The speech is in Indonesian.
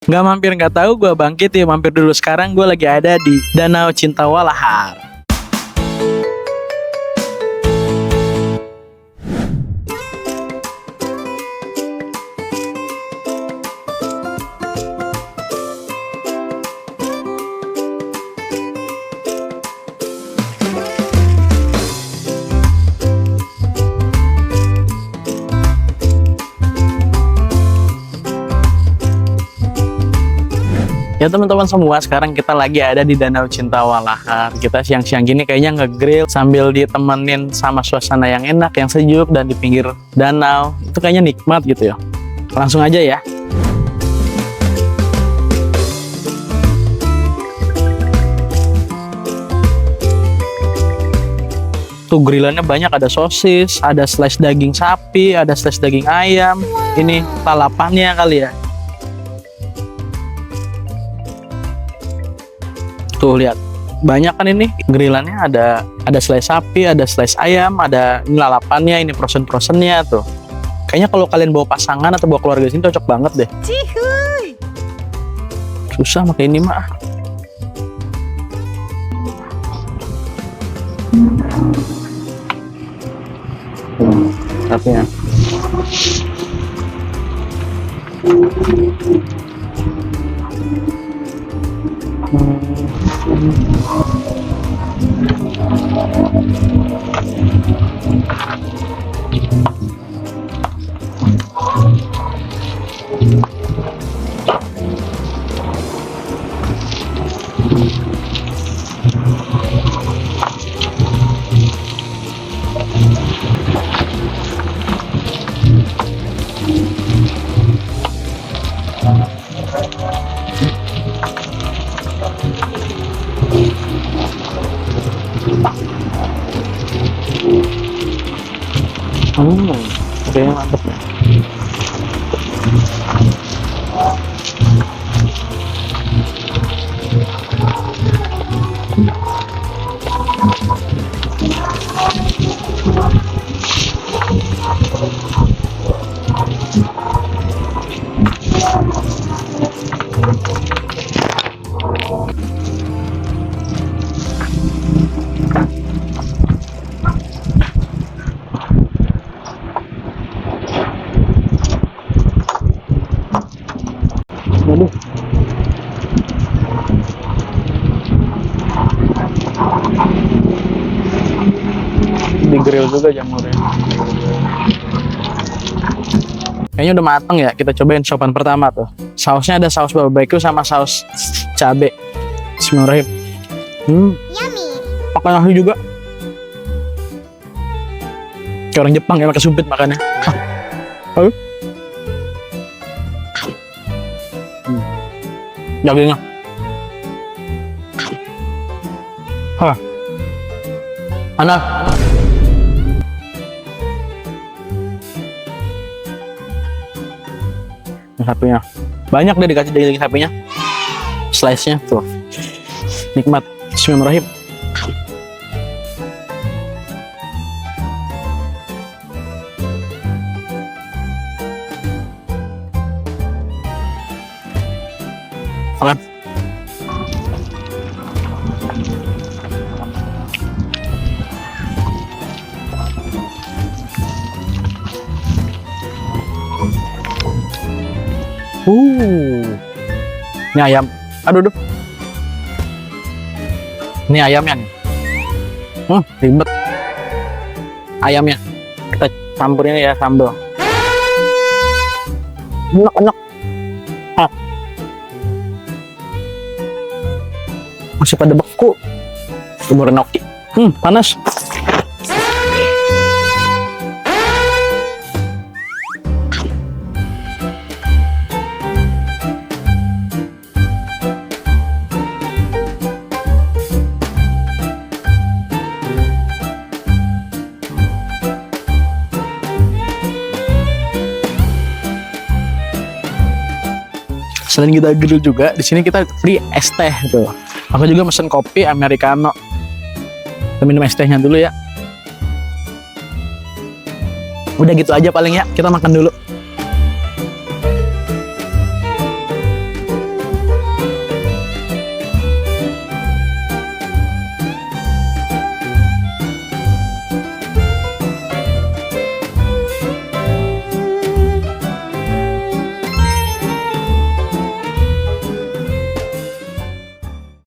Nggak mampir nggak tahu, gue bangkit ya mampir dulu. Sekarang gue lagi ada di Danau Cinta Walahar. Ya teman-teman semua, sekarang kita lagi ada di Danau Cinta Walahar. Kita siang-siang gini kayaknya nge-grill sambil ditemenin sama suasana yang enak, yang sejuk, dan di pinggir danau. Itu kayaknya nikmat gitu ya. Langsung aja ya. Tuh grillannya banyak, ada sosis, ada slice daging sapi, ada slice daging ayam. Ini lalapannya kali ya. Tuh lihat, banyak kan ini grillannya, ada slice sapi, ada slice ayam, ada ini lalapannya, ini frozen-frozennya tuh. Kayaknya kalau kalian bawa pasangan atau bawa keluarga sini cocok banget deh. Cihuy. Susah pakai ini mah. Tapi ya. Oke, mantep ya. Waduh. Di grill juga jamurnya. Kayaknya udah mateng ya. Kita cobain sopan pertama tuh. Sausnya ada saus barbecue sama saus cabe. Bismillahirrahmanirrahim. Yummy. Pakai nasi juga. Kayak orang Jepang ya, pakai sumpit makannya. Dagingnya. Enak. Sapinya. Banyak deh dikasih daging sapinya. Slice-nya tuh. Nikmat. Bismillahirrahmanirrahim. Makan. Ini ayam. Aduh. Ini ayamnya nih. Ribet. Ayamnya. Kita campurin ya sambal. Enak. Masih pada beku. Umur enoki. Panas. Selain kita grill juga, di sini kita free es teh tuh. Aku juga mesen kopi americano. Kita minum es tehnya dulu ya. Udah gitu aja paling ya, kita makan dulu.